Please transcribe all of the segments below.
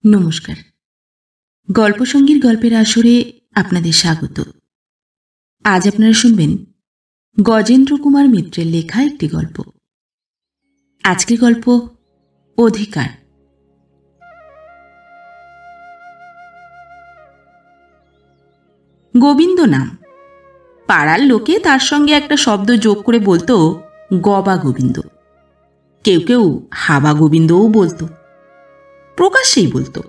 নমস্কার। গল্পসঙ্গীর গল্পের আসরে আপনাদের স্বাগত। আজ আপনারা শুনবেন গজেন্দ্র কুমার মিত্রের লেখা একটি গল্প। আজকের গল্প অধিকার। গোবিন্দ নাম। পাড়ার লোকে তার সঙ্গে একটা শব্দ যোগ করে বলতো গবা গোবিন্দ। কেউ কেউ হাবা গোবিন্দও বলতো, প্রকাশ্যেই বলতো।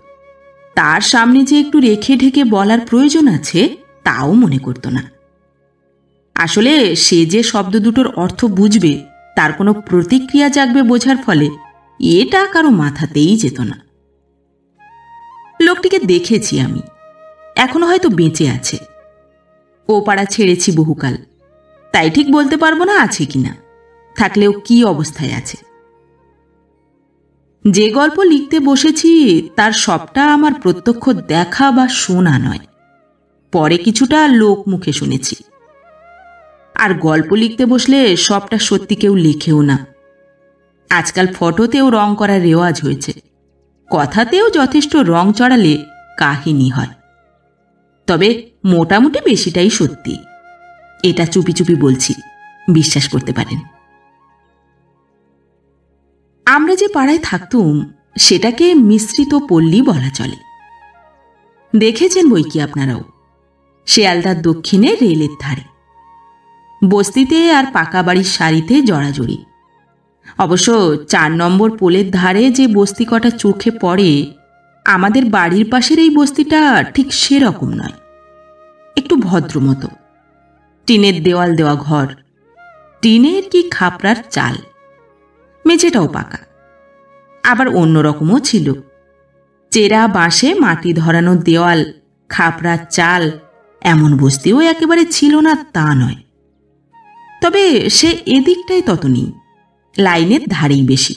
তার সামনে যে একটু রেখে ঢেকে বলার প্রয়োজন আছে তাও মনে করত না। আসলে সে যে শব্দ দুটোর অর্থ বুঝবে, তার কোনো প্রতিক্রিয়া জাগবে বোঝার ফলে এটা কারো মাথাতেই যেত না। লোকটিকে দেখেছি আমি, এখনো হয়তো বেঁচে আছে। ও পাড়া ছেড়েছি বহুকাল, তাই ঠিক বলতে পারবো না আছে কিনা, থাকলেও কি অবস্থায় আছে। যে গল্প লিখতে বসেছি তার সবটা আমার প্রত্যক্ষ দেখা বা শোনা নয়, পরে কিছুটা লোক মুখে শুনেছি। আর গল্প লিখতে বসলে সবটা সত্যি কেউ লেখেও না। আজকাল ফটোতেও রং করার রেওয়াজ হয়েছে, কথাতেও যথেষ্ট রং চড়ালে কাহিনী হয়। তবে মোটামুটি বেশিটাই সত্যি, এটা চুপি চুপি বলছি, বিশ্বাস করতে পারেন। আমরা যে পাড়ায় থাকতুম সেটাকে মিশ্রিত পল্লী বলা চলে। দেখেছেন বই কি আপনারাও, শিয়ালদার দক্ষিণে রেলের ধারে। বস্তিতে আর পাকা বাড়ির সারিতে জড়াজড়ি। অবশ্য 4 নম্বর পোলের ধারে যে বস্তি কটা চোখে পড়ে, আমাদের বাড়ির পাশের এই বস্তিটা ঠিক সেরকম নয়, একটু ভদ্রমতো। টিনের দেওয়াল দেওয়া ঘর, টিনের কি খাপড়ার চাল, মেঝেটাও পাকা। আবার অন্যরকমও ছিল, চেরা বাঁশে মাটি ধরানো দেওয়াল, খাপড়ার চাল। এমন বস্তিও একেবারে ছিল না তা নয়, তবে সে এদিকটাই তত নেই, লাইনের ধারেই বেশি।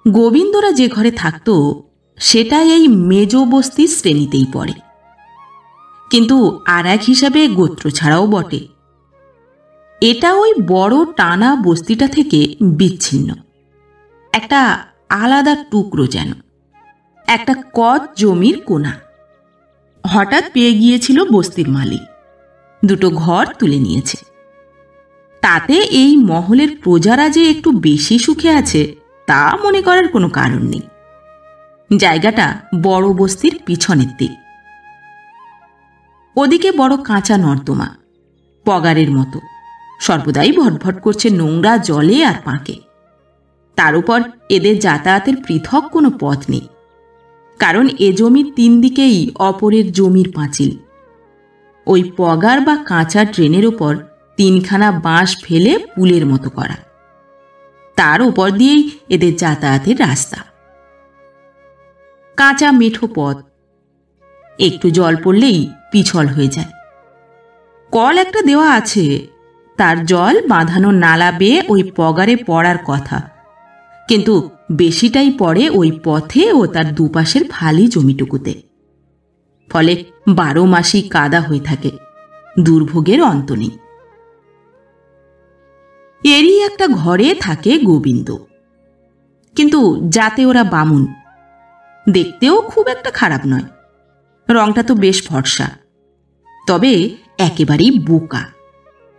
গোবিন্দরা যে ঘরে থাকত সেটাই এই মেজ বস্তির শ্রেণীতেই পড়ে, কিন্তু আর এক হিসাবে গোত্র ছাড়াও বটে। এটা ওই বড় টানা বস্তিটা থেকে বিচ্ছিন্ন, একটা আলাদা টুকরো, যেন একটা কদ জমির কোণা। হঠাৎ পেয়ে গিয়েছিল বস্তির মালিক, 2 ঘর তুলে নিয়েছে। তাতে এই মহলের প্রজারা যে একটু বেশি সুখে আছে তা মনে করার কোনো কারণ নেই। জায়গাটা বড় বস্তির পিছনের দিক। ওদিকে বড় কাঁচা নর্দমা, পগারের মতো, সর্বদাই ভটভট করছে নোংরা জলে আর পাঁকে। তার উপর এদের যাতায়াতের পৃথক কোনো পথ নেই, কারণ এ জমির 3 দিকেই অপরের জমির পাঁচিল। ওই পগার বা কাঁচা ড্রেনের ওপর 3খানা বাঁশ ফেলে পুলের মতো করা, তার উপর দিয়েই এদের যাতায়াতের রাস্তা। কাঁচা মেঠো পথ, একটু জল পড়লেই পিছল হয়ে যায়। কল একটা দেওয়া আছে, তার জল বাঁধানো নালা বেয়ে ওই পগারে পড়ার কথা, কিন্তু বেশিটাই পড়ে ওই পথে ও তার দুপাশের ফালি জমিটুকুতে। ফলে 12 মাসই কাদা হয়ে থাকে, দুর্ভোগের অন্ত নেই। এরই একটা ঘরে থাকে গোবিন্দ, কিন্তু যাতে ওরা বামুন। দেখতেও খুব একটা খারাপ নয়, রংটা তো বেশ ফর্সা, তবে একেবারেই বোকা,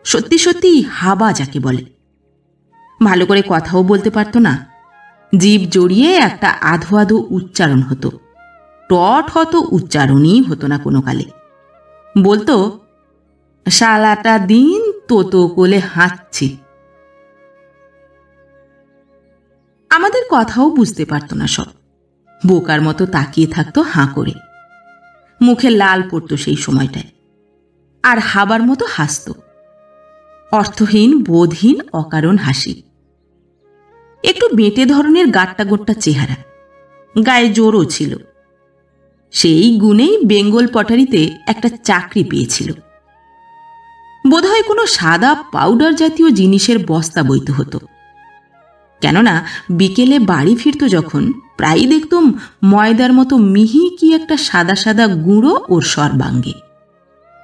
সত্যি সত্যি হাবা যাকে বলে। ভালো করে কথাও বলতে পারত না, জিভ জড়িয়ে একটা আধো আধো উচ্চারণ হতো, টট হতো উচ্চারণই হতো না কোনো কালে। বলতো, শালাটা দিন তোতো কোলে হাঁচছি। আমাদের কথাও বুঝতে পারত না সব, বোকার মতো তাকিয়ে থাকতো হাঁ করে। মুখে লাল পড়তো সেই সময়টায়, আর হাবার মতো হাসত, অর্থহীন বোধহীন অকারণ হাসি। একটু বেঁটে ধরনের গাট্টা গোট্টা চেহারা, গায়ে জোরও ছিল। সেই গুণেই বেঙ্গল পটারিতে একটা চাকরি পেয়েছিল। বোধহয় কোনো সাদা পাউডার জাতীয় জিনিসের বস্তা বইতে হতো, কেননা বিকেলে বাড়ি ফিরত যখন প্রায়ই দেখতুম ময়দার মতো মিহি কি একটা সাদা সাদা গুঁড়ো ওর সর্বাঙ্গে।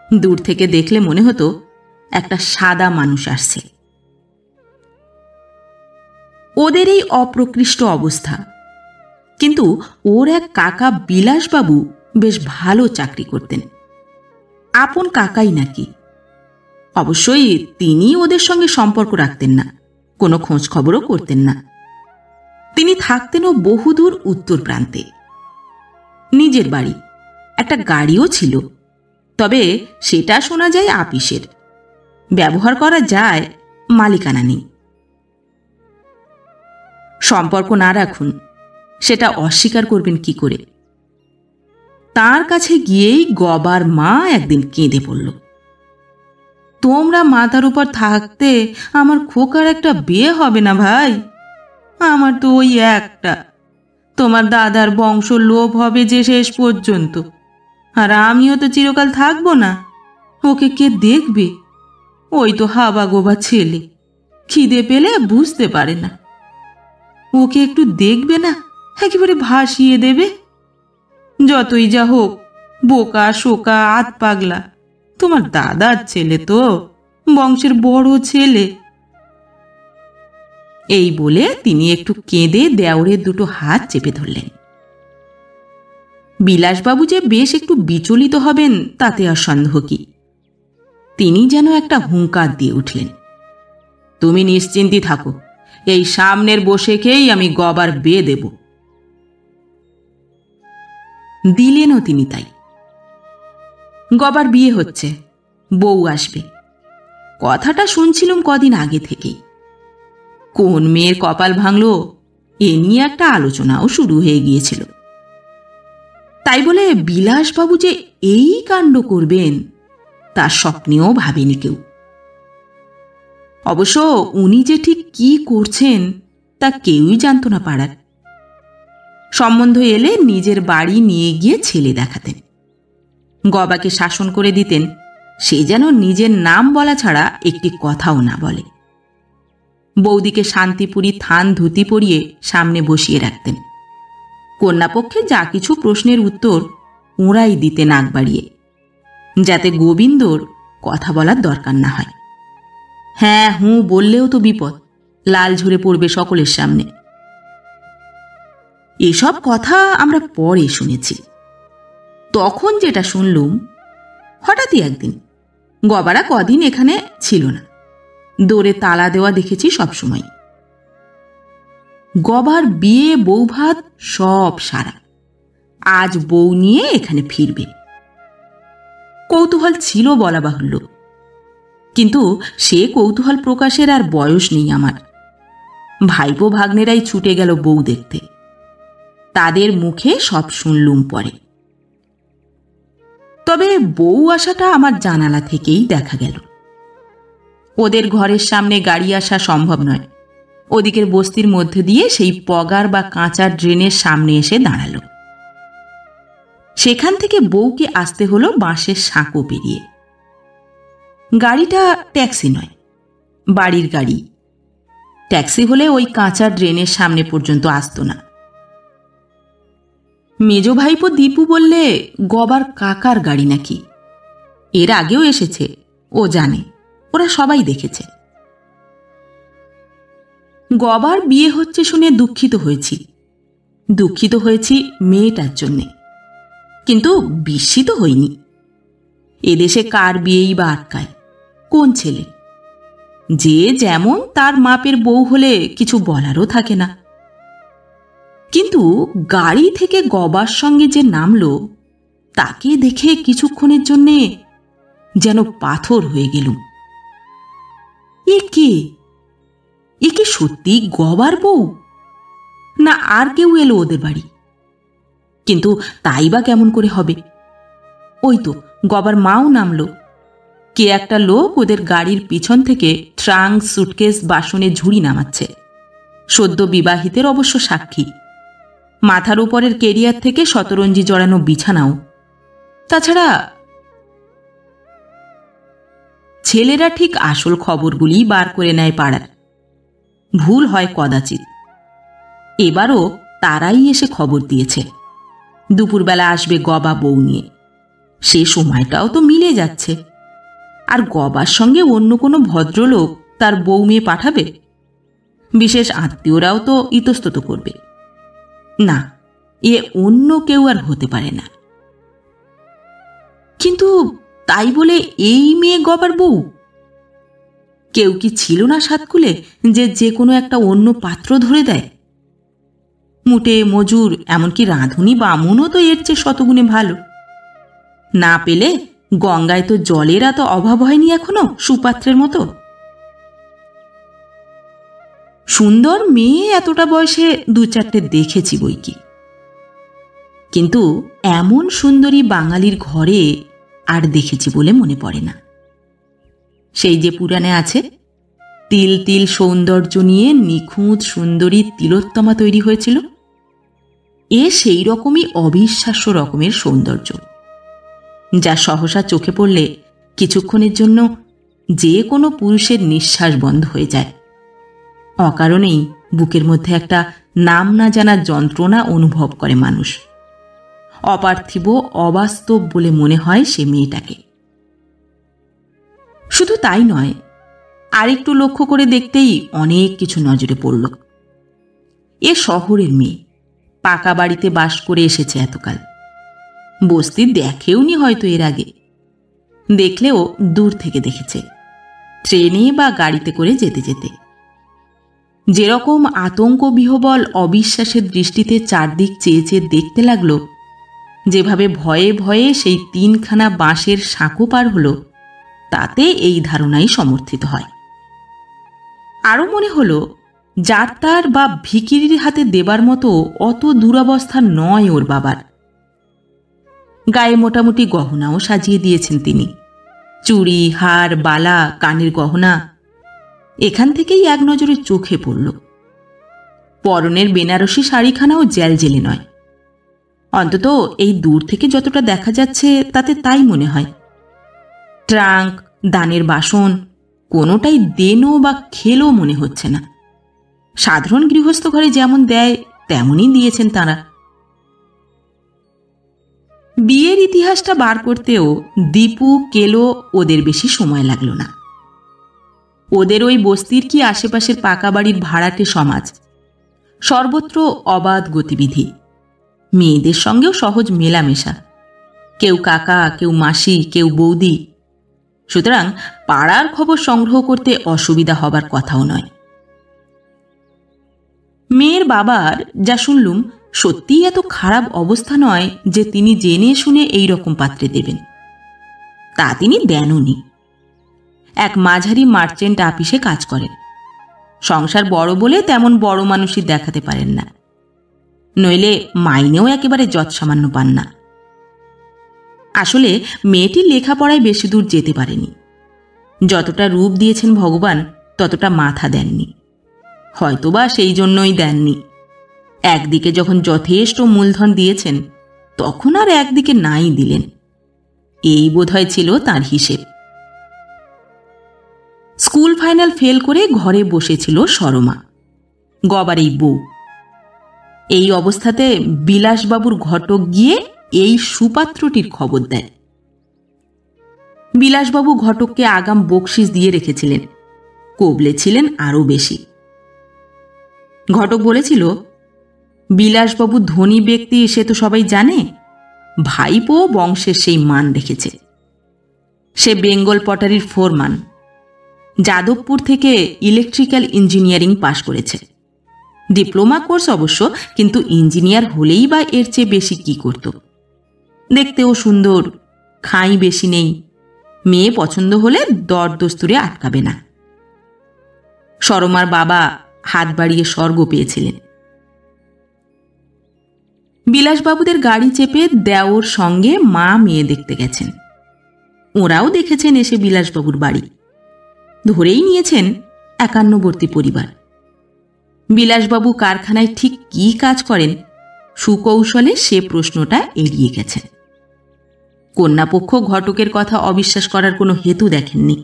দূর থেকে দেখলে মনে হতো একটা সাদা মানুষ আসছে। ওদের এই অপ্রকৃষ্ট অবস্থা কিন্তু ওর এক কাকা বিলাসবাবু বেশ ভালো চাকরি করতেন, আপন কাকাই নাকি। অবশ্যই তিনি ওদের সঙ্গে সম্পর্ক রাখতেন না, কোনো খোঁজ খবরও করতেন না। তিনি থাকতেনও বহুদূর উত্তর প্রান্তে। নিজের বাড়ি, একটা গাড়িও ছিল, তবে সেটা শোনা যায় আপিসের, ব্যবহার করা যায়, মালিকানা নেই। সম্পর্ক না রাখুন সেটা অস্বীকার করবেন কি করে? তার কাছে গিয়েই গবার মা একদিন কেঁদে পড়ল। তোমরা মাথার উপর থাকতে আমার খোকার একটা বিয়ে হবে না ভাই? আমার তো ওই একটা, তোমার দাদার বংশ লোভ হবে যে শেষ পর্যন্ত, আর আমিও তো চিরকাল থাকবো না। ওকে কে দেখবে? ওই তো হাবা গোবা ছেলে, খিদে পেলে বুঝতে পারে না। ওকে একটু দেখবে না, একেবারে ভাসিয়ে দেবে। যতই যা হোক, বোকা শোকা আত পাগলা, তোমার দাদার ছেলে তো, বংশের বড় ছেলে। এই বলে তিনি একটু কেঁদে দেওরের দুটো হাত চেপে ধরলেন। বিলাসবাবু যে বেশ একটু বিচলিত হবেন তাতে আর সন্দেহ কি। তিনি যেন একটা হুঙ্কার দিয়ে উঠলেন, তুমি নিশ্চিন্তি থাকো, এই সামনের বসেকেই আমি গবার বিয়ে দেব। দিলেনও তিনি তাই। গবার বিয়ে হচ্ছে, বউ আসবে, কথাটা শুনছিলাম কদিন আগে থেকেই। কোন মেয়ের কপাল ভাঙল এ নিয়ে একটা আলোচনাও শুরু হয়ে গিয়েছিল। তাই বলে বিলাসবাবু যে এই কাণ্ড করবেন তার স্বপ্নেও ভাবেনি কেউ। অবশ্য উনি যে ঠিক কি করছেন তা কেউই জানত না পাড়ার। সম্বন্ধ এলে নিজের বাড়ি নিয়ে গিয়ে ছেলে দেখাতেন, গবাকে শাসন করে দিতেন সে যেন নিজের নাম বলা ছাড়া একটি কথাও না বলে। বৌদিকে শান্তিপুরী থান ধুতি পরিয়ে সামনে বসিয়ে রাখতেন। কন্যাপক্ষে যা কিছু প্রশ্নের উত্তর ওঁরাই দিতেন নাক বাড়িয়ে, যাতে গোবিন্দর কথা বলার দরকার না হয়। হ্যাঁ হুঁ বললেও তো বিপদ, লাল ঝরে পড়বে সকলের সামনে। এসব কথা আমরা পরে শুনেছি। তখন যেটা শুনলুম, হঠাৎই একদিন, গবারা কদিন এখানে ছিল না, দৌড়ে তালা দেওয়া দেখেছি সবসময়। গবার বিয়ে বৌভাত সব সারা, আজ বউ নিয়ে এখানে ফিরবে। কৌতূহল ছিল বলা বাহুল্য, কিন্তু সে কৌতূহল প্রকাশের আর বয়স নেই আমার। ভাইপো ভাগ্নেরাই ছুটে গেল বউ দেখতে, তাদের মুখে সব শুনলুম পরে। তবে বউ আসাটা আমার জানালা থেকেই দেখা গেল। ওদের ঘরের সামনে গাড়ি আসা সম্ভব নয়, ওদিকের বস্তির মধ্যে দিয়ে সেই পগার বা কাঁচা ড্রেনের সামনে এসে দাঁড়ালো। সেখান থেকে বউকে আসতে হলো বাঁশের সাঁকো পেরিয়ে। গাড়িটা ট্যাক্সি নয়, বাড়ির গাড়ি। ট্যাক্সি হলে ওই কাঁচা ড্রেনের সামনে পর্যন্ত আসতো না। মেজ ভাইপো দীপু বললে গবার কাকার গাড়ি নাকি। এর আগেও এসেছে, ও জানে, ওরা সবাই দেখেছে। গবার বিয়ে হচ্ছে শুনে দুঃখিত হয়েছি। দুঃখিত হয়েছি মেয়েটার জন্যে, কিন্তু বিস্মিত হইনি। এদেশে কার বিয়েই বা আটকায়, কোন ছেলে? যে যেমন তার মাপের বউ হলে কিছু বলারও থাকে না। কিন্তু গাড়ি থেকে গবার সঙ্গে যে নামল, তাকে দেখে কিছুক্ষণের জন্যে যেন পাথর হয়ে গেলুম। এ কে? এ কি সত্যি গবার বউ, না আর কেউ এলো ওদের বাড়ি? কিন্তু তাই বা কেমন করে হবে? ওই তো গবার মাও নামলো। কে একটা লোক ওদের গাড়ির পিছন থেকে ট্রাঙ্ক, সুটকেস, বাসনে ঝুড়ি নামাচ্ছে। সদ্য বিবাহিতের অবশ্য সাক্ষী। মাথার উপরের কেরিয়ার থেকে শতরঞ্জি জড়ানো বিছানাও। তাছাড়া ছেলেরা ঠিক আসল খবরগুলি বার করে নেয় পাড়ার, ভুল হয় কদাচিৎ। এবারও তারাই এসে খবর দিয়েছে দুপুরবেলা আসবে গবা বউ নিয়ে। সে সময়টাও তো মিলে যাচ্ছে। আর গবার সঙ্গে অন্য কোনো ভদ্রলোক তার বউ মেয়ে পাঠাবে? বিশেষ আত্মীয়রাও তো ইতস্তত করবে না, এ অন্য কেউ আর হতে পারে না। কিন্তু তাই বলে এই মেয়ে গবার বউ? কেউ কি ছিল না সাতকুলে যে কোনো একটা অন্য পাত্র ধরে দেয়? মুটে মজুর, এমনকি রাঁধুনি বামুনও তো এর চেয়ে শতগুণে ভালো। না পেলে গঙ্গায় তো জলের এত অভাব হয়নি এখনো সুপাত্রের মতো। সুন্দর মেয়ে এতটা বয়সে দু চারটে দেখেছি বইকি, কিন্তু এমন সুন্দরী বাঙালির ঘরে আর দেখেছি বলে মনে পড়ে না। সেই যে পুরাণে আছে, তিল তিল সৌন্দর্য নিয়ে নিখুঁত সুন্দরী তিলোত্তমা তৈরি হয়েছিল, এ সেই রকমই অবিশ্বাস্য রকমের সৌন্দর্য, যা সহসা চোখে পড়লে কিছুক্ষণের জন্য যে কোনো পুরুষের নিঃশ্বাস বন্ধ হয়ে যায়। অকারণেই বুকের মধ্যে একটা নাম না জানা যন্ত্রণা অনুভব করে মানুষ। অপার্থিব, অবাস্তব বলে মনে হয় সে মেয়েটাকে। শুধু তাই নয়, আরেকটু লক্ষ্য করে দেখতেই অনেক কিছু নজরে পড়ল। এ শহরের মেয়ে, পাকা বাড়িতে বাস করে এসেছে এতকাল, বস্তি দেখেওনি হয়তো এর আগে, দেখলেও দূর থেকে দেখেছে, ট্রেনে বা গাড়িতে করে যেতে যেতে। যেরকম আতঙ্ক বিহবল অবিশ্বাসের দৃষ্টিতে চারদিক চেয়ে চেয়ে দেখতে লাগলো, যেভাবে ভয়ে ভয়ে সেই 3খানা বাঁশের সাঁকো পার হল, তাতে এই ধারণাই সমর্থিত হয়। আরও মনে হলো যার তার বা ভিখিরির হাতে দেবার মতো অত দুরবস্থা নয় ওর বাবার। গায়ে মোটামুটি গহনাও সাজিয়ে দিয়েছেন তিনি, চুড়ি, হার, বালা, কানের গহনা। এখান থেকেই এক নজরে চোখে পড়ল। পরনের বেনারসি শাড়িখানাও জ্যালজেলে নয়, অন্তত এই দূর থেকে যতটা দেখা যাচ্ছে তাতে তাই মনে হয়। ট্রাঙ্ক, দানের বাসন কোনোটাই দেনো বা খেলো মনে হচ্ছে না। সাধারণ গৃহস্থ ঘরে যেমন দেয় তেমনই দিয়েছেন তাঁরা। বিয়ের ইতিহাসটা বার করতেও দীপু, কেলো ওদের বেশি সময় লাগল না। ওদের ওই বস্তির কি আশেপাশের পাকা বাড়ির ভাড়াটে সমাজ, সর্বত্র অবাধ গতিবিধি, মেয়েদের সঙ্গেও সহজ মেলামেশা, কেউ কাকা, কেউ মাসি, কেউ বৌদি। সুতরাং পাড়ার খবর সংগ্রহ করতে অসুবিধা হবার কথাও নয়। মেয়ের বাবার যা শুনলুম, সত্যিই এত খারাপ অবস্থা নয় যে তিনি জেনে শুনে এই রকম পাত্রে দেবেন। তা তিনি দেননি। এক মাঝারি মার্চেন্ট আপিসে কাজ করেন। সংসার বড় বলে তেমন বড় মানুষই দেখাতে পারেন না, নইলে মাইনেও একেবারে যৎসামান্য পান না। আসলে মেয়েটি লেখাপড়ায় বেশি দূর যেতে পারেনি। যতটা রূপ দিয়েছেন ভগবান ততটা মাথা দেননি, হয়তোবা সেই জন্যই দেননি। একদিকে যখন যথেষ্ট মূলধন দিয়েছেন, তখন আর একদিকে নাই দিলেন, এই বোধহয় ছিল তার হিসেব। স্কুল ফাইনাল ফেল করে ঘরে বসেছিল সরমা, গবার এই বউ। এই অবস্থাতে বিলাসবাবুর ঘটক গিয়ে এই সুপাত্রটির খবর দেয়। বিলাসবাবু ঘটককে আগাম বকশিস দিয়ে রেখেছিলেন, কবলেছিলেন আরও বেশি। ঘটক বলেছিল, বিলাসবাবু ধনী ব্যক্তি সে তো সবাই জানে, ভাইপো বংশের সেই মান রেখেছে। সে বেঙ্গল পটারির ফোরমান, যাদবপুর থেকে ইলেকট্রিক্যাল ইঞ্জিনিয়ারিং পাশ করেছে। ডিপ্লোমা কোর্স অবশ্য, কিন্তু ইঞ্জিনিয়ার হলেই বা এর চেয়ে বেশি কি করত। দেখতেও সুন্দর, খাই বেশি নেই, মেয়ে পছন্দ হলে দরদস্তুরে আটকাবে না। সরমার বাবা হাত বাড়িয়ে স্বর্গ পেয়েছিলেন। বিলাসবাবুদের গাড়ি চেপে দেওর সঙ্গে মা মেয়ে দেখতে গেছেন। ওরাও দেখেছেন এসে বিলাসবাবুর বাড়ি, ধরেই নিয়েছেন একান্নবর্তী পরিবার। বিলাসবাবু কারখানায় ঠিক কি কাজ করেন, সুকৌশলে সে প্রশ্নটা এড়িয়ে গেছেন। কন্যাপক্ষ ঘটকের কথা অবিশ্বাস করার কোনো হেতু দেখেননি।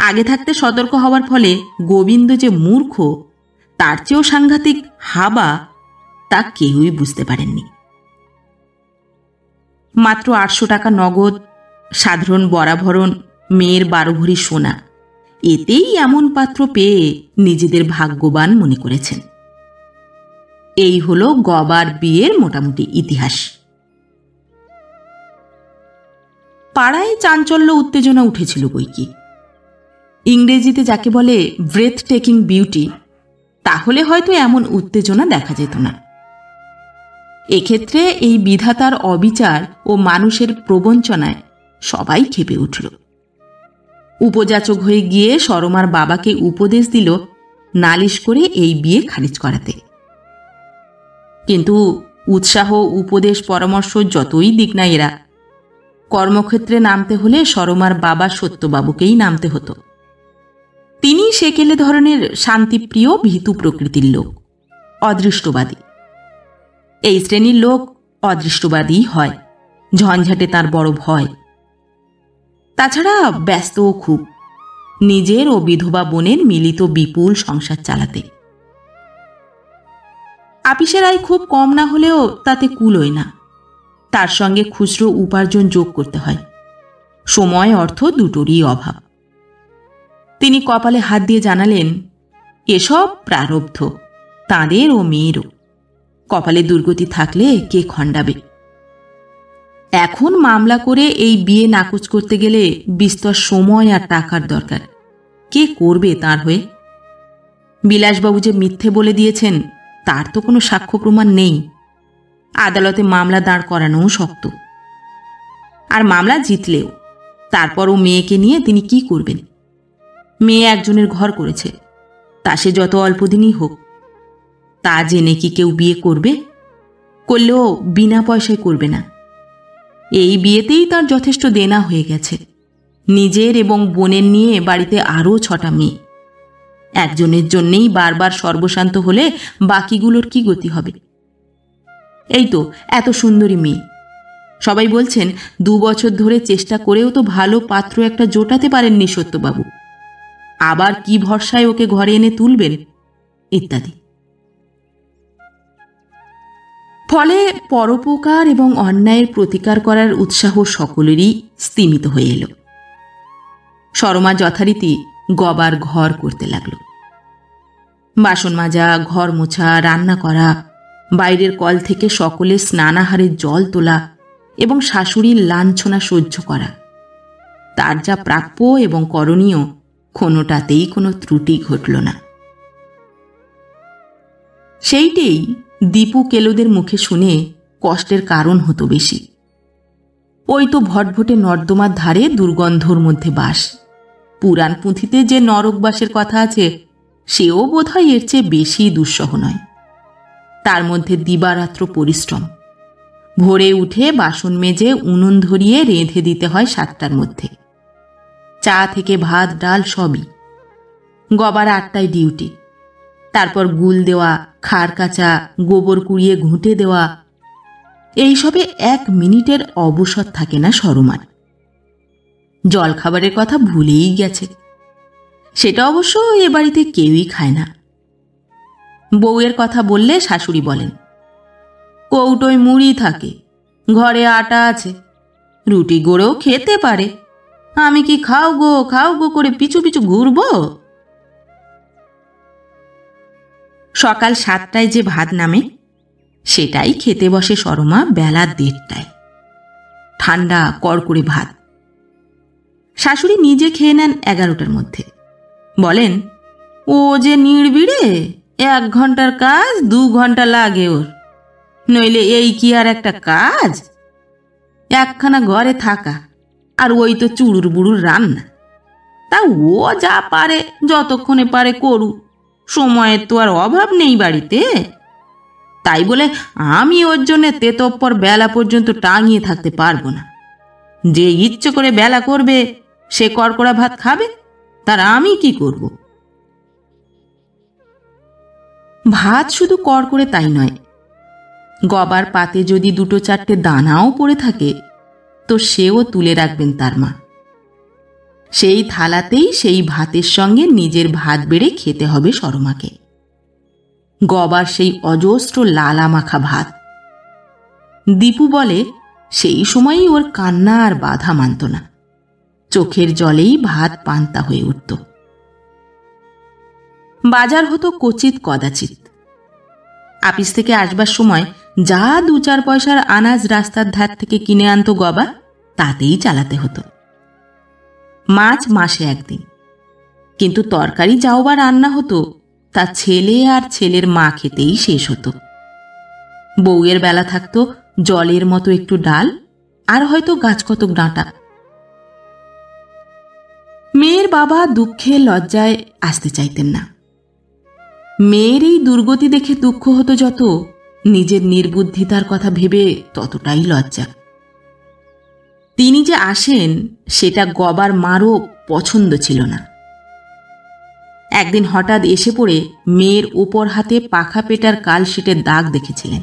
আগে থাকতে সতর্ক হওয়ার ফলে গোবিন্দ যে মূর্খ, তার চেয়েও সাংঘাতিক হাবা, তা কেউই বুঝতে পারেননি। মাত্র 800 টাকা নগদ, সাধারণ বরাভরণ, মেয়ের 12 ভরি সোনা, এতেই এমন পাত্র পেয়ে নিজেদের ভাগ্যবান মনে করেছেন। এই হলো গবার বিয়ের মোটামুটি ইতিহাস। পাড়ায় চাঞ্চল্য উত্তেজনা উঠেছিল বইকি। ইংরেজিতে যাকে বলে ব্রেথ টেকিং বিউটি, তাহলে হয়তো এমন উত্তেজনা দেখা যেত না। এক্ষেত্রে এই বিধাতার অবিচার ও মানুষের প্রবঞ্চনায় সবাই ক্ষেপে উঠল। উপযাচক হয়ে গিয়ে সরমার বাবাকে উপদেশ দিল নালিশ করে এই বিয়ে খারিজ করাতে। কিন্তু উৎসাহ, উপদেশ, পরামর্শ যতই দিক না এরা, কর্মক্ষেত্রে নামতে হলে সরমার বাবা সত্যবাবুকেই নামতে হতো। তিনি সেকেলে ধরনের শান্তিপ্রিয় ভীতু প্রকৃতির লোক, অদৃষ্টবাদী। এই শ্রেণীর লোক অদৃষ্টবাদী হয়, ঝঞ্ঝাটে তার বড় ভয়। তাছাড়া ব্যস্তও খুব, নিজের ও বিধবা বোনের মিলিত বিপুল সংসার চালাতে। আপিসের আয় খুব কম না হলেও তাতে কুলোয় না, তার সঙ্গে খুচরো উপার্জন যোগ করতে হয়। সময় অর্থ দুটোরই অভাব। তিনি কপালে হাত দিয়ে জানালেন, এসব প্রারব্ধ, তাঁদের ও মেয়েরও। কপালে দুর্গতি থাকলে কে খণ্ডাবে? এখন মামলা করে এই বিয়ে নাকচ করতে গেলে বিস্তর সময় আর টাকার দরকার। কে করবে তার হয়ে? বিলাসবাবু যে মিথ্যে বলে দিয়েছেন তার তো কোনো সাক্ষ্য প্রমাণ নেই। আদালতে মামলা দাঁড় করানোও শক্ত। আর মামলা জিতলেও তারপরও মেয়েকে নিয়ে তিনি কি করবেন? মেয়ে একজনের ঘর করেছে, তা সে যত অল্পদিনই হোক। তা জেনে কি কেউ বিয়ে করবে? করলেও বিনা পয়সায় করবে না। এই বিয়েতেই তার যথেষ্ট দেনা হয়ে গেছে। নিজের এবং বোনের নিয়ে বাড়িতে আরও 6টা মেয়ে। একজনের জন্যেই বারবার সর্বশান্ত হলে বাকিগুলোর কি গতি হবে? এই তো এত সুন্দরী মেয়ে, সবাই বলছেন 2 বছর ধরে চেষ্টা করেও তো ভালো পাত্র একটা জোটাতে পারেননি সত্যবাবু। আবার কি ভরসায় ওকে ঘরে এনে তুলবেন, ইত্যাদি। ফলে পরোপকার এবং অন্যায়ের প্রতিকার করার উৎসাহ সকলেরই স্তিমিত হয়ে এল। সরমা যথারীতি গবার ঘর করতে লাগল। বাসন মাজা, ঘর মোছা, রান্না করা, বাইরের কল থেকে সকলের স্নানাহারের জল তোলা এবং শাশুড়ির লাঞ্ছনা সহ্য করা, তার যা প্রাপ্য এবং করণীয় কোনোটাতেই কোনো ত্রুটি ঘটল না। সেইটেই দীপু কেলোদের মুখে শুনে কষ্টের কারণ হতো বেশি। ওই তো ভটভটে নর্দমার ধারে দুর্গন্ধর মধ্যে বাস। পুরাণ পুঁথিতে যে নরকবাসের কথা আছে সেও বোধহয় এর চেয়ে বেশি দুঃসহ নয়। তার মধ্যে দিবারাত্র পরিশ্রম। ভোরে উঠে বাসন মেজে উনুন ধরিয়ে রেঁধে দিতে হয় 7টার মধ্যে। চা থেকে ভাত ডাল সবই। গবার 8টায় ডিউটি। তারপর গুল দেওয়া, খাড় কাচা, গোবর কুড়িয়ে ঘুঁটে দেওয়া, এইসবে 1 মিনিটের অবসর থাকে না সরমার। জল খাবারের কথা ভুলেই গেছে। সেটা অবশ্য এ বাড়িতে কেউই খায় না। বউয়ের কথা বললে শাশুড়ি বলেন, কৌটোয় মুড়ি থাকে, ঘরে আটা আছে, রুটি গড়েও খেতে পারে। আমি কি খাও গো করে পিছু পিছু ঘুরব? সকাল 7টায় যে ভাত নামে সেটাই খেতে বসে সরমা বেলা 1:30টায়। ঠান্ডা কড়কড়ে ভাত। শাশুড়ি নিজে খেয়ে নেন 11টার মধ্যে। বলেন, ও যে নিড়বিড়ে, 1 ঘন্টার কাজ 2 ঘন্টা লাগে ওর। নইলে এই কি আর একটা কাজ? একখানা ঘরে থাকা, আর ওই তো চুড়ুর বুড়ুর রান্না। তা ও যা পারে যতক্ষণে পারে করুক, সময়ের তো আর অভাব নেই বাড়িতে। তাই বলে আমি ওর জন্যে তেতপ্পর বেলা পর্যন্ত টাঙিয়ে থাকতে পারবো না। যে ইচ্ছে করে বেলা করবে সে কড়কড়া ভাত খাবে, তার আমি কি করব? ভাত শুধু কড়কড়ে তাই নয়, গবার পাতে যদি 2-4টে দানাও পড়ে থাকে তো সেও তুলে রাখবেন তার মা। সেই থালাতেই সেই ভাতের সঙ্গে নিজের ভাত বেড়ে খেতে হবে সরমাকে। গবার সেই অজস্র লালা মাখা ভাত। দীপু বলে সেই সময়ই ওর কান্না আর বাধা মানত না। চোখের জলেই ভাত পান্তা হয়ে উঠত। বাজার হতো কচিত কদাচিৎ। আপিস থেকে আসবার সময় যা 2-4 পয়সার আনাজ রাস্তার ধার থেকে কিনে আনতো গবা, তাতেই চালাতে হতো। মাছ মাসে একদিন, কিন্তু তরকারি যাও বা রান্না হতো তা ছেলে আর ছেলের মা খেতেই শেষ হতো। বউয়ের বেলা থাকতো জলের মতো একটু ডাল আর হয়তো গাছকতক ডাঁটা। মেয়ের বাবা দুঃখে লজ্জায় আসতে চাইতেন না। মেয়ের এই দুর্গতি দেখে দুঃখ হতো যত, নিজের নির্বুদ্ধিতার কথা ভেবে ততটাই লজ্জা। তিনি যে আসেন সেটা গবার মারও পছন্দ ছিল না। একদিন হঠাৎ এসে পড়ে মেয়ের উপর হাতে পাখা পেটার কালশিটের দাগ দেখেছিলেন।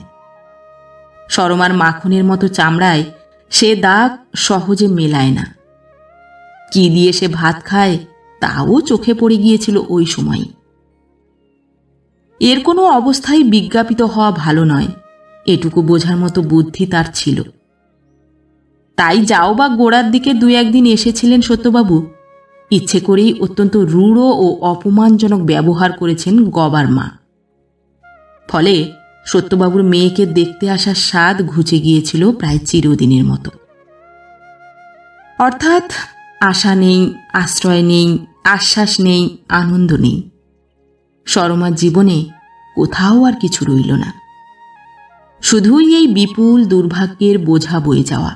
সরমার মাখনের মতো চামড়ায় সে দাগ সহজে মেলায় না। কি দিয়ে সে ভাত খায় তাও চোখে পড়ে গিয়েছিল ওই সময়। এর কোনো অবস্থায় বিজ্ঞাপিত হওয়া ভালো নয়, এটুকু বোঝার মতো বুদ্ধি তার ছিল। তাই যাও বা গোড়ার দিকে 2-1 দিন এসেছিলেন সত্যবাবু, ইচ্ছে করেই অত্যন্ত রূঢ় ও অপমানজনক ব্যবহার করেছেন গবার মা। ফলে সত্যবাবুর মেয়েকে দেখতে আসার স্বাদ ঘুচে গিয়েছিল প্রায় চিরদিনের মতো। অর্থাৎ আশা নেই, আশ্রয় নেই, আশ্বাস নেই, আনন্দ নেই। সরমার জীবনে কোথাও আর কিছু রইল না, শুধুই এই বিপুল দুর্ভাগ্যের বোঝা বয়ে যাওয়া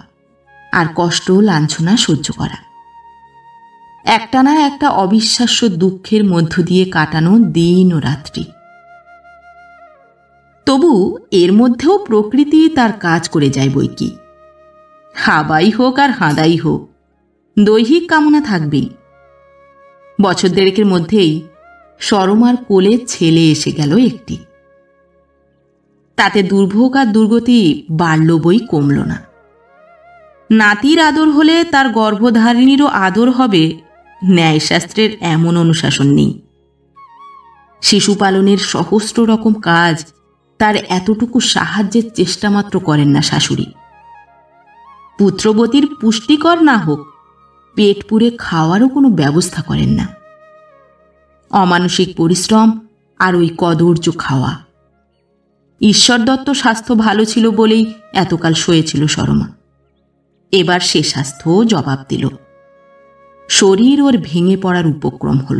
আর কষ্ট লাঞ্ছনা সহ্য করা। একটানা একটা অবিশ্বাস্য দুঃখের মধ্য দিয়ে কাটানো দিন ও রাত্রি। তবু এর মধ্যেও প্রকৃতি তার কাজ করে যায় বৈকি। হাবাই হোক আর হাঁদাই হোক, দৈহিক কামনা থাকবেই। বছর 1.5 মধ্যেই সরমার কোলে ছেলে এসে গেল একটি। তাতে দুর্ভোগ আর দুর্গতি বাড়ল বই কমল না। নাতির আদর হলে তার গর্ভধারিণীরও আদর হবে, ন্যায়শাস্ত্রের এমন অনুশাসন নেই। শিশু পালনের সহস্র রকম কাজ তার এতটুকু সাহায্যের চেষ্টা মাত্র করেন না শাশুড়ি। পুত্রবতীর পুষ্টিকর না হোক, পেট পুরে খাওয়ারও কোনো ব্যবস্থা করেন না। অমানসিক পরিশ্রম আর ওই কদর্য খাওয়া। ঈশ্বর দত্ত স্বাস্থ্য ভালো ছিল বলেই এতকাল সয়েছিল সরমা। এবার সে স্বাস্থ্য জবাব দিল, শরীর ওর ভেঙে পড়ার উপক্রম হল।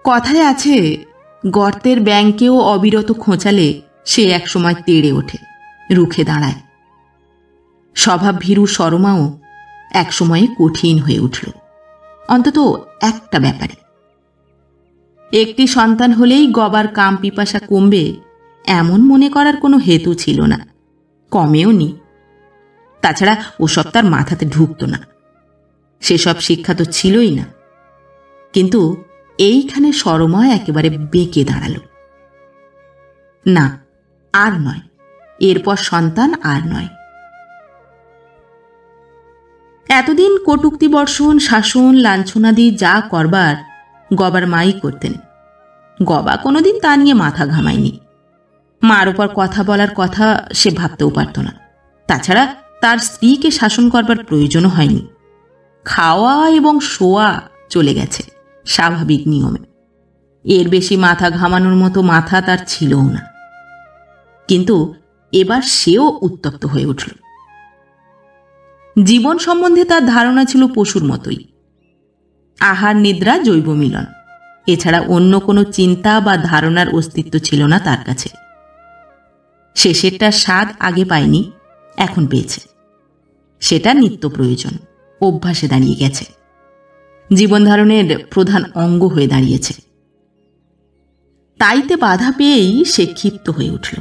কথায় আছে, গর্তের ব্যাঙকেও অবিরত খোঁচালে সে একসময় তেড়ে ওঠে, রুখে দাঁড়ায়। স্বভাব ভীরু সরমাও একসময়ে কঠিন হয়ে উঠল, অন্তত একটা ব্যাপারে। একটি সন্তান হলেই গবার কাম পিপাসা কমবে এমন মনে করার কোনো হেতু ছিল না, কমেও নি। তাছাড়া ওসব তার মাথাতে ঢুকত না, সেসব শিক্ষা তো ছিলই না। কিন্তু এইখানে সরমা একেবারে বেঁকে দাঁড়াল। না, আর নয়, এরপর সন্তান আর নয়। এতদিন কটূক্তি বর্ষণ, শাসন, লাঞ্ছনাদি যা করবার গবার মাই করতেন। গবা কোনোদিন তা নিয়ে মাথা ঘামায়নি। মার ওপর কথা বলার কথা সে ভাবতেও পারত না। তাছাড়া তার স্ত্রীকে শাসন করবার প্রয়োজনও হয়নি। খাওয়া এবং শোয়া চলে গেছে স্বাভাবিক নিয়মে। এর বেশি মাথা ঘামানোর মতো মাথা তার ছিলও না। কিন্তু এবার সেও উত্তপ্ত হয়ে উঠল। জীবন সম্বন্ধে তার ধারণা ছিল পশুর মতোই। আহার নিদ্রা জৈব মিলন, এছাড়া অন্য কোনো চিন্তা বা ধারণার অস্তিত্ব ছিল না তার কাছে। শেষেরটার স্বাদ আগে পায়নি, এখন পেয়েছে। সেটা নিত্য প্রয়োজন, অভ্যাসে দাঁড়িয়ে গেছে, জীবন ধারণের প্রধান অঙ্গ হয়ে দাঁড়িয়েছে। তাইতে বাধা পেয়েই সে ক্ষিপ্ত হয়ে উঠল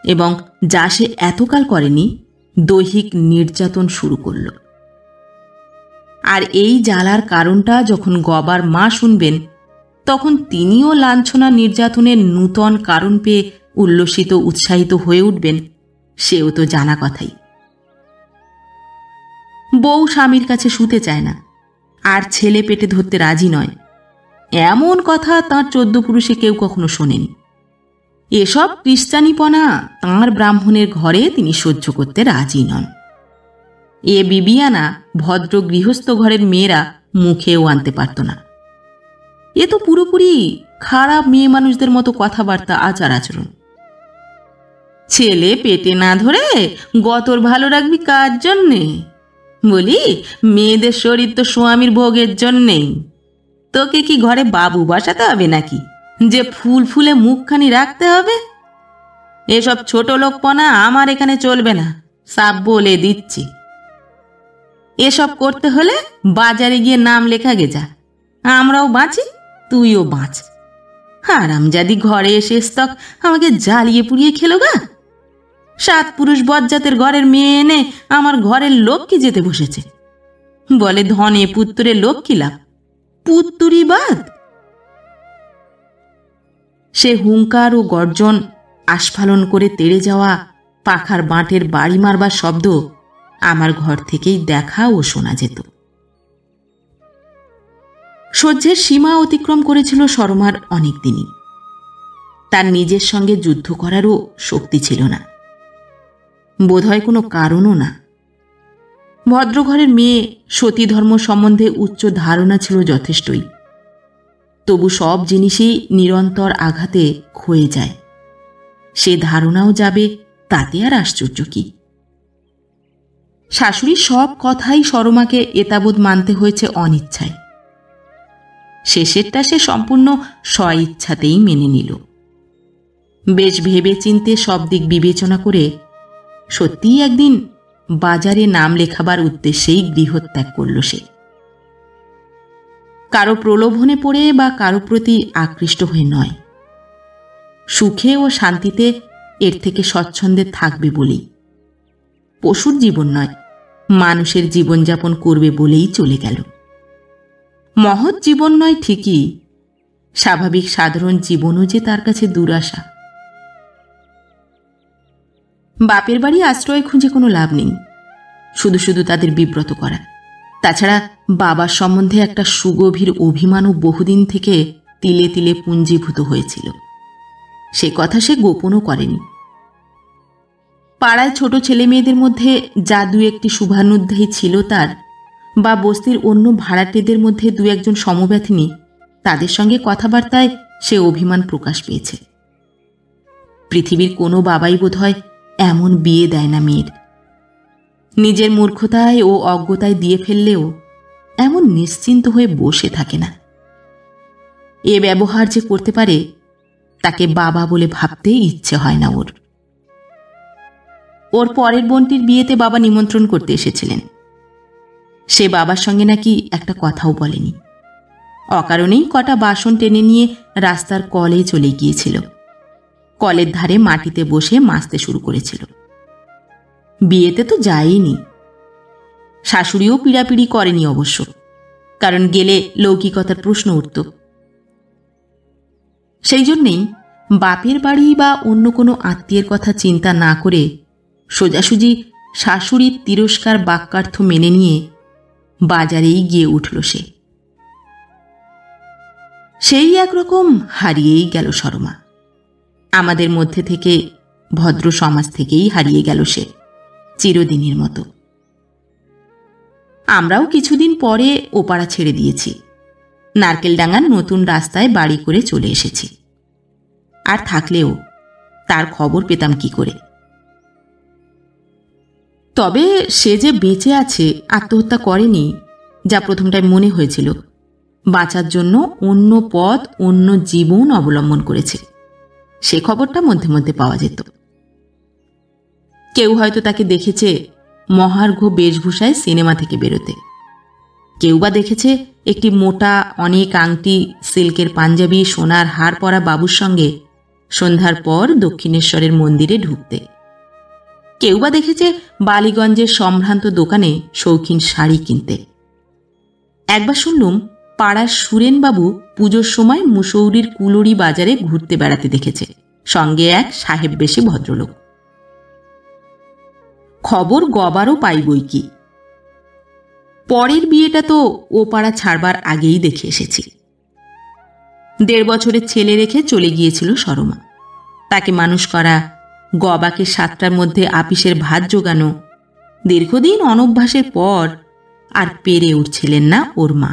এবং যা সে এতকাল করেনি, দৈহিক নির্যাতন শুরু করল। আর এই জ্বালার কারণটা যখন গবার মা শুনবেন, তখন তিনিও লাঞ্ছনা নির্যাতনের নূতন কারণ পেয়ে উল্লসিত উৎসাহিত হয়ে উঠবেন, সেও তো জানা কথাই। বউ স্বামীর কাছে শুতে চায় না, আর ছেলে পেটে ধরতে রাজি নয়, এমন কথা তাঁর 14 পুরুষে কেউ কখনো শোনেনি। এসব খ্রিস্টানিপনা তাঁর ব্রাহ্মণের ঘরে তিনি সহ্য করতে রাজি নন। এ বিবিয়ানা ভদ্র গৃহস্থ ঘরের মেয়েরা মুখেও আনতে পারত না। এ তো পুরোপুরি খারাপ মেয়ে মানুষদের মতো কথাবার্তা, আচার আচরণ। ছেলে পেটে না ধরে গতর ভালো রাখবি কার জন্যে? বলি, মেয়েদের শরীর তো স্বামীর ভোগের জন্যেই। তোকে কি ঘরে বাবু বসাতে হবে নাকি যে ফুল ফুলে মুখখানি রাখতে হবে? এসব ছোট লোকপনা আমার এখানে চলবে না, সাপ বলে দিচ্ছি। এসব করতে হলে বাজারে গিয়ে নাম লেখা গে যা। আমরাও বাঁচি, তুইও বাঁচ। হারামজাদি ঘরে এসে স্তক আমাকে জ্বালিয়ে পুড়িয়ে খেলো গা। 7 পুরুষ বজ্জাতের ঘরের মেয়ে এনে আমার ঘরের লক্ষ্মী যেতে বসেছে। বলে ধনে পুত্রে লক্ষ্মী লাভ, পুত্তুরি বাদ। সে হুঙ্কার ও গর্জন, আস্ফালন করে তেড়ে যাওয়া পাখার বাঁটের বাড়ি মারবার শব্দ আমার ঘর থেকেই দেখা ও শোনা যেত। সহ্যের সীমা অতিক্রম করেছিল সরমার অনেক দিনই। তার নিজের সঙ্গে যুদ্ধ করারও শক্তি ছিল না, বোধহয় কোনো কারণও না। ভদ্রঘরের মেয়ে, সতীধর্ম সম্বন্ধে উচ্চ ধারণা ছিল যথেষ্টই। তবু সব জিনিসই নিরন্তর আঘাতে ক্ষয়ে যায়। সে ধারণাও যাবে, তাতে আর আশ্চর্য কি? শাশুড়ির সব কথাই সরমাকে এতাবৎ মানতে হয়েছে অনিচ্ছায়। শেষেরটা সে সম্পূর্ণ স্বইচ্ছাতেই মেনে নিল। বেশ ভেবে চিন্তে সব দিক বিবেচনা করে সত্যিই একদিন বাজারে নাম লেখাবার উদ্দেশ্যেই গৃহত্যাগ করল সে। কারো প্রলোভনে পড়ে বা কারো প্রতি আকৃষ্ট হয়ে নয়, সুখে ও শান্তিতে এর থেকে স্বচ্ছন্দে থাকবে বলেই। পশুর জীবন নয়, মানুষের জীবনযাপন করবে বলেই চলে গেল। মহৎ জীবন নয় ঠিকই, স্বাভাবিক সাধারণ জীবনও যে তার কাছে দুরাশা। বাপের বাড়ি আশ্রয় খুঁজে কোনো লাভ নেই, শুধু শুধু তাদের বিব্রত করা। তাছাড়া বাবার সম্বন্ধে একটা সুগভীর অভিমানও বহুদিন থেকে তিলে তিলে পুঞ্জীভূত হয়েছিল। সে কথা সে গোপনও করেনি। পাড়ায় ছোট ছেলে মেয়েদের মধ্যে যা 2-1টি শুভানুধ্যায়ী ছিল তার, বা বস্তির অন্য ভাড়াটেদের মধ্যে 2-1জন সমব্যথিনী, তাদের সঙ্গে কথাবার্তায় সে অভিমান প্রকাশ পেয়েছে। পৃথিবীর কোনো বাবাই বোধহয় এমন বিয়ে দেয় না মেয়ের। নিজের মূর্খতায় ও অজ্ঞতায় দিয়ে ফেললেও এমন নিশ্চিন্ত হয়ে বসে থাকে না। এ ব্যবহার যে করতে পারে, তাকে বাবা বলে ভাবতে ইচ্ছে হয় না ওর। ওর পরের বোনটির বিয়েতে বাবা নিমন্ত্রণ করতে এসেছিলেন। সে বাবার সঙ্গে নাকি একটা কথাও বলেনি। অকারণেই কটা বাসন টেনে নিয়ে রাস্তার কলে চলে গিয়েছিল। কলের ধারে মাটিতে বসে মাজতে শুরু করেছিল। বিয়েতে তো যায়নি। শাশুড়িও পিড়াপিড়ি করেনি অবশ্য, কারণ গেলে লৌকিকতার প্রশ্ন উঠত। সেই জন্যেই বাপের বাড়ি বা অন্য কোনো আত্মীয়ের কথা চিন্তা না করে সোজাসুজি শাশুড়ির তিরস্কার বাক্যার্থ মেনে নিয়ে বাজারেই গিয়ে উঠল সে। সেই একরকম হারিয়েই গেল সরমা। আমাদের মধ্যে থেকে, ভদ্র সমাজ থেকেই হারিয়ে গেল সে চিরদিনের মতো। আমরাও কিছুদিন পরে ওপাড়া ছেড়ে দিয়েছি। নারকেলডাঙ্গার নতুন রাস্তায় বাড়ি করে চলে এসেছি। আর থাকলেও তার খবর পেতাম কি করে? তবে সে যে বেঁচে আছে, আত্মহত্যা করেনি, যা প্রথমটায় মনে হয়েছিল, বাঁচার জন্য অন্য পথ, অন্য জীবন অবলম্বন করেছে, সে খবরটা মধ্যে মধ্যে পাওয়া যেত। কেউ হয়তো তাকে দেখেছে মহার্ঘ বেশভূষায় সিনেমা থেকে বেরোতে, কেউ বা দেখেছে একটি মোটা, অনেক আংটি, সিল্কের পাঞ্জাবি, সোনার হার পরা বাবুর সঙ্গে সন্ধ্যার পর দক্ষিণেশ্বরের মন্দিরে ঢুকতে, কেউ বা দেখেছে বালিগঞ্জের সম্ভ্রান্ত দোকানে শৌখিন শাড়ি কিনতে। একবার শুনলুম পাড়ার সুরেনবাবু পুজোর সময় মুসৌরির কুলুরি বাজারে ঘুরতে বেড়াতে দেখেছে, সঙ্গে এক সাহেব বেশে ভদ্রলোক। খবর গবারও পাই বই কি। পরের বিয়েটা তো ও পাড়া ছাড়বার আগেই দেখে এসেছি। 1.5 বছরের ছেলে রেখে চলে গিয়েছিল সরমা। তাকে মানুষ করা, গবাকে 7টার মধ্যে আপিসের ভাত জোগানো, দীর্ঘদিন অনভ্যাসের পর আর পেরে উঠছিলেন না ওর মা।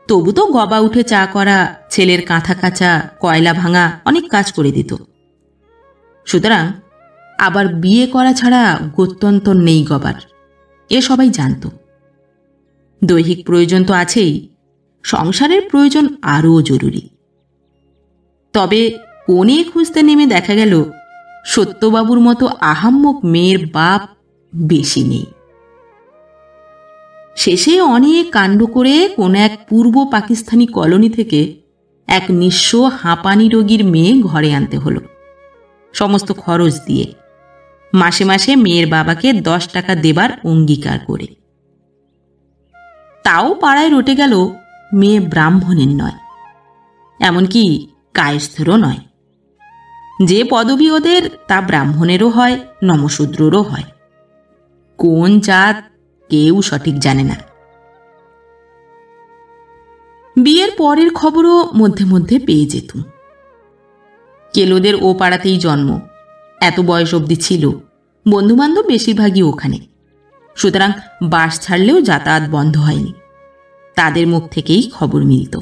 তবু তো গবা উঠে চা করা, ছেলের কাঁথা কাচা, কয়লা ভাঙা অনেক কাজ করে দিত। সুতরাং আবার বিয়ে করা ছাড়া গত্যন্তর নেই গবার, এ সবাই জানত। দৈহিক প্রয়োজন তো আছেই, সংসারের প্রয়োজন আরও জরুরি। তবে কোণে খুঁজতে নেমে দেখা গেল সত্যবাবুর মতো আহাম্মক মেয়ের বাপ বেশি নেই। শেষে অনেক কাণ্ড করে কোন এক পূর্ব পাকিস্তানি কলোনি থেকে এক নিঃস্ব হাঁপানি রোগীর মেয়ে ঘরে আনতে হলো, সমস্ত খরচ দিয়ে, মাসে মাসে মেয়ের বাবাকে 10 টাকা দেবার অঙ্গীকার করে। তাও পাড়ায় রটে গেল মেয়ে ব্রাহ্মণের নয়, এমনকি কায়স্থেরও নয়। যে পদবী ওদের তা ব্রাহ্মণেরও হয়, নমশূদ্রেরও হয়। কোন জাত কেউ সঠিক জানে না। বিয়ের পরের খবরও মধ্যে মধ্যে পেয়ে যেত। কেলোদের ও পাড়াতেই জন্ম, এত বয়স অবধি ছিল, বন্ধুবান্ধব বেশিরভাগই ওখানে। সুতরাং বাস ছাড়লেও যাতায়াত বন্ধ হয়নি, তাদের মুখ থেকেই খবর মিলত।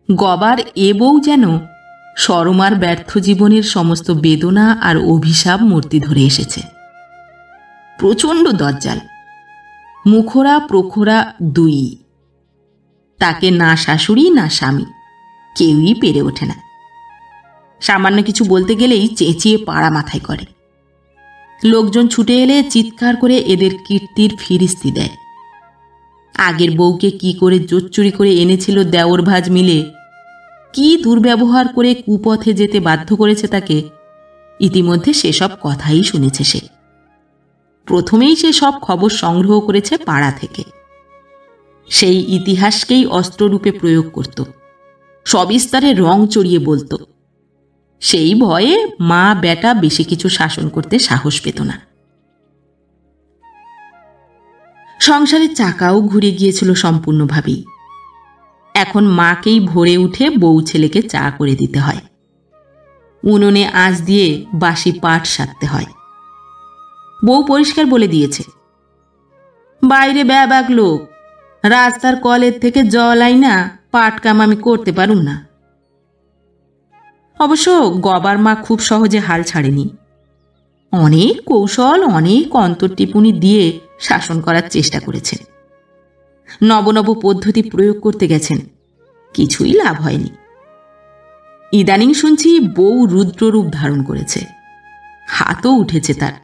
গবার এ বউ যেন সরমার ব্যর্থ জীবনের সমস্ত বেদনা আর অভিশাপ মূর্তি ধরে এসেছে। প্রচণ্ড দজ্জাল, মুখরা প্রখরা দুই। তাকে না শাশুড়ি না স্বামী কেউই পেরে ওঠে না। সামান্য কিছু বলতে গেলেই চেঁচিয়ে পাড়া মাথায় করে। লোকজন ছুটে এলে চিৎকার করে এদের কীর্তির ফিরিস্তি দেয়। আগের বউকে কি করে জোচ্চুরি করে এনেছিল দেওর ভাজ মিলে, কি দুর্ব্যবহার করে কুপথে যেতে বাধ্য করেছে তাকে, ইতিমধ্যে সেসব কথাই শুনেছে সে। প্রথমেই সে সব খবর সংগ্রহ করেছে পাড়া থেকে। সেই ইতিহাসকেই অস্ত্ররূপে প্রয়োগ করত, সবিস্তারে রং চড়িয়ে বলত। সেই ভয়ে মা বেটা বেশি কিছু শাসন করতে সাহস পেত না। সংসারের চাকাও ঘুরে গিয়েছিল সম্পূর্ণভাবেই। এখন মাকেই ভোরে উঠে বউ ছেলেকে চা করে দিতে হয়, উনুনে আঁচ দিয়ে বাসি পাট সারতে হয়। বউ পরিষ্কার বলে দিয়েছে, বাইরে ব্যাবাক লোক, রাস্তার কলের থেকে জল আইনা পাট কাম আমি করতে পারুম না। অবশ্য গবার মা খুব সহজে হাল ছাড়েনি। অনেক কৌশল, অনেক অন্তর্টিপুনি দিয়ে শাসন করার চেষ্টা করেছেন। নবনব পদ্ধতি প্রয়োগ করতে গেছেন, কিছুই লাভ হয়নি। ইদানিং শুনছি বউ রুদ্ররূপ ধারণ করেছে, হাতও উঠেছে তার,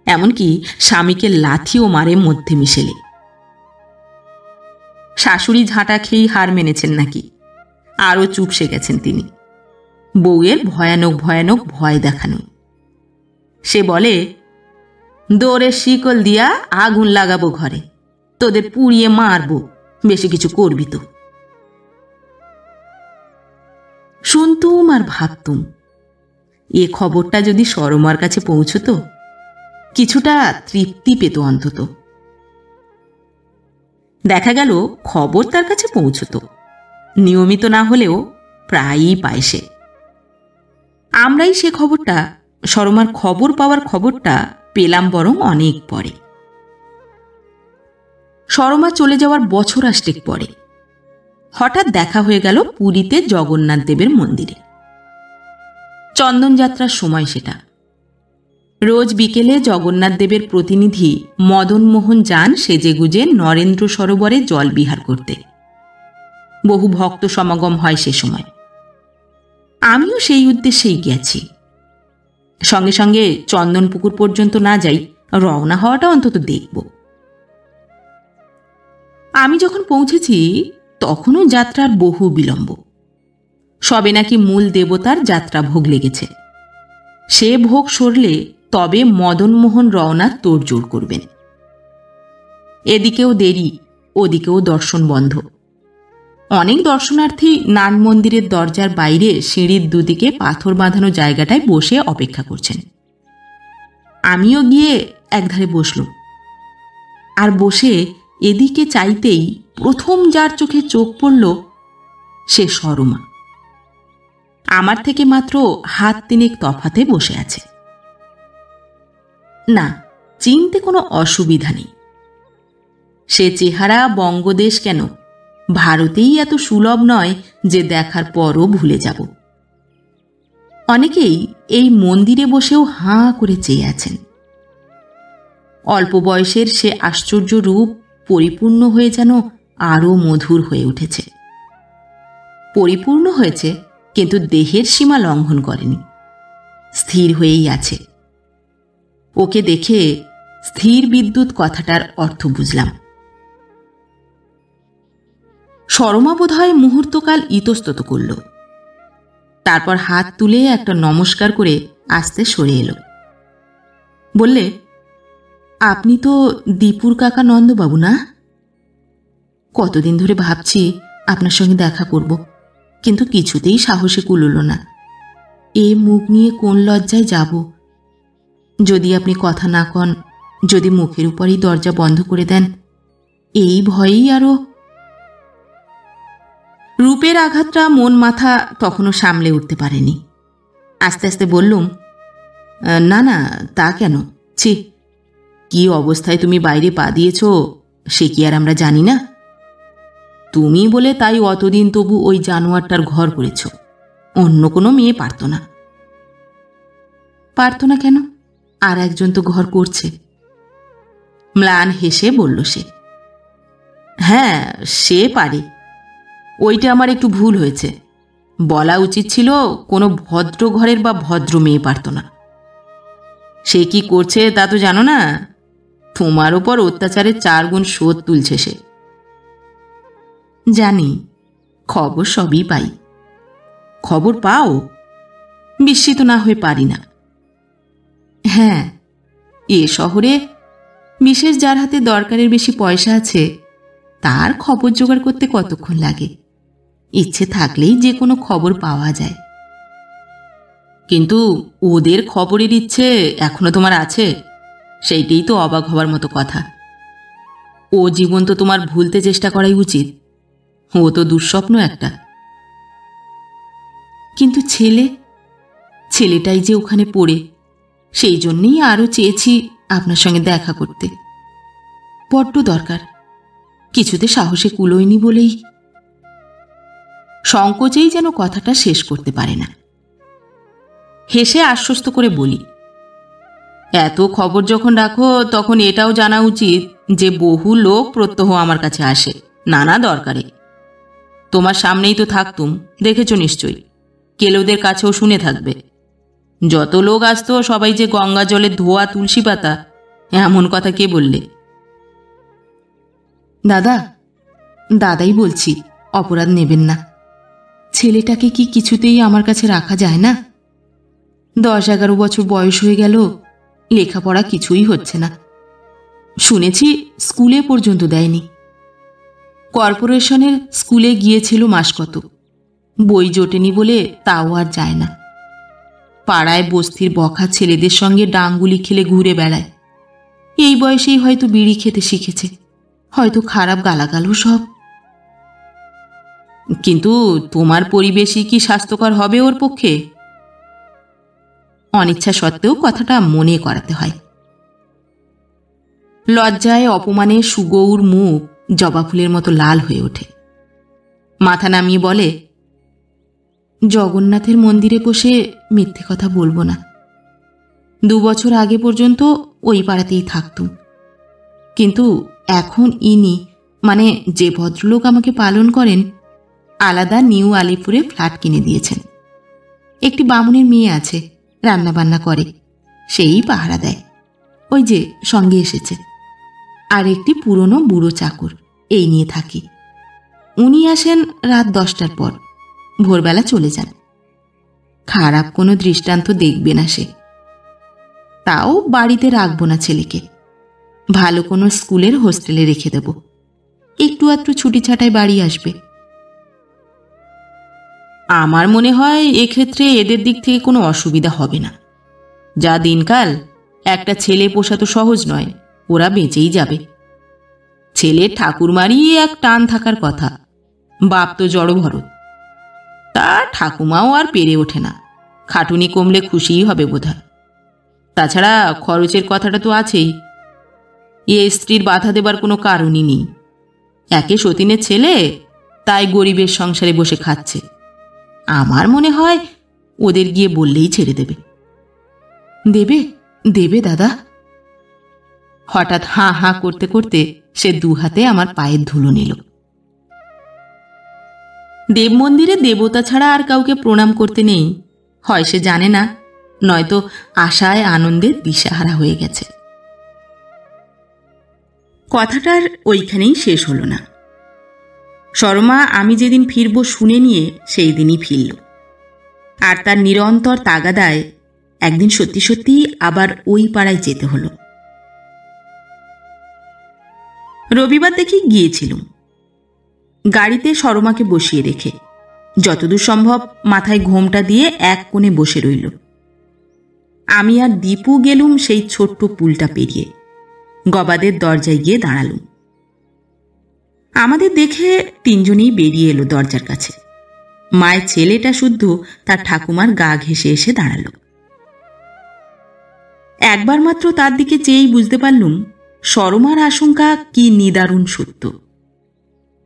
এমনকি স্বামীকে লাথিও মারে মধ্যে মিশেলে। শাশুড়ি ঝাঁটা খেয়েই হার মেনেছেন নাকি, আরও চুপসে গেছেন তিনি। বউয়ের ভয়ানক ভয়ানক ভয় দেখানো। সে বলে, দৌড়ের শিকল দিয়া আগুন লাগাবো ঘরে, তোদের পুড়িয়ে মারবো, বেশি কিছু করবি তো। শুনতুম আর ভাবতুম, এ খবরটা যদি সরমার কাছে পৌঁছত, কিছুটা তৃপ্তি পেত অন্তত। দেখা গেল খবর তার কাছে পৌঁছত, নিয়মিত না হলেও প্রায়ই পায় সে। আমরাই সে খবরটা, সরমার খবর পাওয়ার খবরটা পেলাম বরং অনেক পরে। সরমা চলে যাওয়ার বছর আষ্টেক পরে হঠাৎ দেখা হয়ে গেল পুরীতে জগন্নাথ দেবের মন্দিরে। চন্দনযাত্রার সময় সেটা। রোজ বিকেলে জগন্নাথ দেবের প্রতিনিধি মদনমোহন যান সেজেগুজে নরেন্দ্র সরোবরে জল বিহার করতে। বহু ভক্ত সমাগম হয় সে সময়। আমিও সেই উদ্দেশ্যেই গেছি। সঙ্গে সঙ্গে চন্দনপুকুর পর্যন্ত না যাই, রওনা হওয়াটা অন্তত দেখব। আমি যখন পৌঁছেছি তখনও যাত্রার বহু বিলম্ব। সবে নাকি মূল দেবতার যাত্রা ভোগ লেগেছে। সে ভোগ সরলে তবে মদনমোহন রওনার তোড়জোড় করবেন। এদিকেও দেরি, ওদিকেও দর্শন বন্ধ। অনেক দর্শনার্থী নান মন্দিরের দরজার বাইরে সিঁড়ির দুদিকে পাথর বাঁধানো জায়গাটায় বসে অপেক্ষা করছেন। আমিও গিয়ে একধারে বসলুম। আর বসে এদিকে চাইতেই প্রথম যার চোখে চোখ পড়ল সে সরমা। আমার থেকে মাত্র হাত তিনেক তফাতে বসে আছে। না, চিনতে কোনো অসুবিধা নেই। সে চেহারা বঙ্গদেশ কেন, ভারতেই এত সুলভ নয় যে দেখার পরও ভুলে যাব। অনেকেই এই মন্দিরে বসেও হাঁ করে চেয়ে আছেন। অল্প বয়সের সে আশ্চর্য রূপ পরিপূর্ণ হয়ে যেন আরও মধুর হয়ে উঠেছে। পরিপূর্ণ হয়েছে, কিন্তু দেহের সীমা লঙ্ঘন করেনি, স্থির হয়েই আছে। ওকে দেখে স্থির বিদ্যুৎ কথাটার অর্থ বুঝলাম। শর্মা বোধহয় মুহূর্তকাল ইতস্তত করল, তারপর হাত তুলে একটা নমস্কার করে আস্তে সরে এলো। বললে, আপনি তো দীপুর কাকা নন্দবাবু না? কতদিন ধরে ভাবছি আপনার সঙ্গে দেখা করব, কিন্তু কিছুতেই সাহসে কুলল না। এ মুখ নিয়ে কোন লজ্জায় যাব? যদি আপনি কথা না কন, যদি মুখের উপরই দরজা বন্ধ করে দেন, এই ভয়েই আরও। রূপের আঘাতটা মন মাথা তখনও সামলে উঠতে পারেনি। আস্তে আস্তে বললুম, না না, তা কেন? ছি, কি অবস্থায় তুমি বাইরে পা দিয়েছ সে কি আর আমরা জানি না? তুমি বলে তাই অতদিন তবু ওই জানোয়ারটার ঘর করেছ, অন্য কোনো মেয়ে পারত না। পারত না কেন? আর একজন তো ঘর করছে। ম্লান হেসে বলল সে। হ্যাঁ, সে পারে। ওইটা আমার একটু ভুল হয়েছে। বলা উচিত ছিল কোনো ভদ্র ঘরের বা ভদ্র মেয়ে পারত না। সে কি করছে তা তো জানো না? তোমার ওপর অত্যাচারের 4 গুণ শোধ তুলছে সে। জানি, খবর সবই পাই। খবর পাও? বিস্মিত না হয়ে পারি না। হ্যাঁ, এ শহরে বিশেষ যার হাতে দরকারের বেশি পয়সা আছে, তার খবর জোগাড় করতে কতক্ষণ লাগে। ইচ্ছে থাকলেই যে কোনো খবর পাওয়া যায়। কিন্তু ওদের খবরের ইচ্ছে এখনো তোমার আছে, সেইটাই তো অবাক হবার মতো কথা। ও জীবন তো তোমার ভুলতে চেষ্টা করাই উচিত। ও তো দুঃস্বপ্ন একটা। কিন্তু ছেলেটাই যে ওখানে পড়ে, সেই জন্যেই আরও চেয়েছি আপনার সঙ্গে দেখা করতে। বড্ড দরকার, কিছুতে সাহসে কুলোয়নি বলেই। সংকোচেই যেন কথাটা শেষ করতে পারে না। হেসে আশ্বস্ত করে বলি, এত খবর যখন রাখো তখন এটাও জানা উচিত যে বহু লোক প্রত্যহ আমার কাছে আসে নানা দরকারে। তোমার সামনেই তো থাকতুম, দেখেছ নিশ্চয়ই। কেলোদের কাছেও শুনে থাকবে। যত লোক আসতো সবাই যে গঙ্গা জলের ধোয়া তুলসী পাতা, এমন কথা কে বললে? দাদাই বলছি, অপরাধ নেবেন না। ছেলেটাকে কি কিছুতেই আমার কাছে রাখা যায় না? 10-11 বছর বয়স হয়ে গেল, লেখাপড়া কিছুই হচ্ছে না। শুনেছি স্কুলে পর্যন্ত দেয়নি। কর্পোরেশনের স্কুলে গিয়েছিল মাস কত, বই জোটেনি বলে তাও আর যায় না। পাড়ায় বস্তির বকা ছেলেদের সঙ্গে ডাঙ্গুলি খেলে ঘুরে বেড়ায়। এই বয়সেই হয়তো বিড়ি খেতে শিখেছে, হয়তো খারাপ গালাগালও সব। কিন্তু তোমার পরিবেশই কি স্বাস্থ্যকর হবে ওর পক্ষে? অনিচ্ছা সত্ত্বেও কথাটা মনে করাতে হয়। লজ্জায় অপমানে সুগৌর মুখ জবা ফুলের মতো লাল হয়ে ওঠে। মাথা নামিয়ে বলে, জগন্নাথের মন্দিরে বসে মিথ্যে কথা বলবো না। 2 বছর আগে পর্যন্ত ওই পাড়াতেই থাকতুম, কিন্তু এখন ইনি, মানে যে ভদ্রলোক আমাকে পালন করেন, আলাদা নিউ আলিপুরে ফ্ল্যাট কিনে দিয়েছেন। একটি বামুনের মেয়ে আছে, রান্না বান্না করে, সেই পাহারা দেয়। ওই যে সঙ্গে এসেছে। আর একটি পুরনো বুড়ো চাকর, এই নিয়ে থাকি। উনি আসেন রাত 10টার পর, ভোরবেলা চলে যান। খারাপ কোনো দৃষ্টান্ত দেখবে না সে। তাও বাড়িতে রাখবো না ছেলেকে, ভালো কোনো স্কুলের হোস্টেলে রেখে দেব। একটু আধটু ছুটি ছাটায় বাড়ি আসবে। আমার মনে হয় এক্ষেত্রে এদের দিক থেকে কোনো অসুবিধা হবে না। যা দিনকাল, একটা ছেলে পোষা তো সহজ নয়, ওরা বেঁচেই যাবে। ছেলের ঠাকুরমারই এক টান থাকার কথা, বাপ তো জড় ভরত। তা ঠাকুমাও আর পেরে ওঠে না, খাটুনি কমলে খুশিই হবে বোধহয়। তাছাড়া খরচের কথাটা তো আছেই। এ স্ত্রীর বাধা দেবার কোনো কারণই নেই। একে সতীনের ছেলে, তাই গরিবের সংসারে বসে খাচ্ছে। আমার মনে হয় ওদের গিয়ে বললেই ছেড়ে দেবে। দেবে দেবে দাদা। হঠাৎ হাঁ হাঁ করতে করতে সে দু হাতে আমার পায়ের ধুলো নিল। দেব মন্দিরে দেবতা ছাড়া আর কাউকে প্রণাম করতে নেই, হয় সে জানে না, নয়তো আশায় আনন্দে দিশাহারা হয়ে গেছে। কথাটার ওইখানেই শেষ হলো না। শর্মা আমি যেদিন ফিরব শুনে নিয়ে সেই দিনই ফিরল। আর তার নিরন্তর তাগাদায় একদিন সত্যি সত্যি আবার ওই পাড়ায় যেতে হলো। রবিবার দেখে গিয়েছিলুম। গাড়িতে শর্মাকে বসিয়ে রেখে যতদূর সম্ভব মাথায় ঘোমটা দিয়ে এক কোণে বসে রইল। আমি আর দীপু গেলুম সেই ছোট্ট পুলটা পেরিয়ে, গবাদের দরজায় গিয়ে দাঁড়ালুম। আমাদের দেখে তিনজনেই বেরিয়ে এলো দরজার কাছে। মায়ের ছেলেটা শুদ্ধ তার ঠাকুমার গা ঘেঁষে এসে দাঁড়াল। একবার মাত্র তার দিকে চেয়েই বুঝতে পারলুম শর্মার আশঙ্কা কি নিদারুণ সত্য।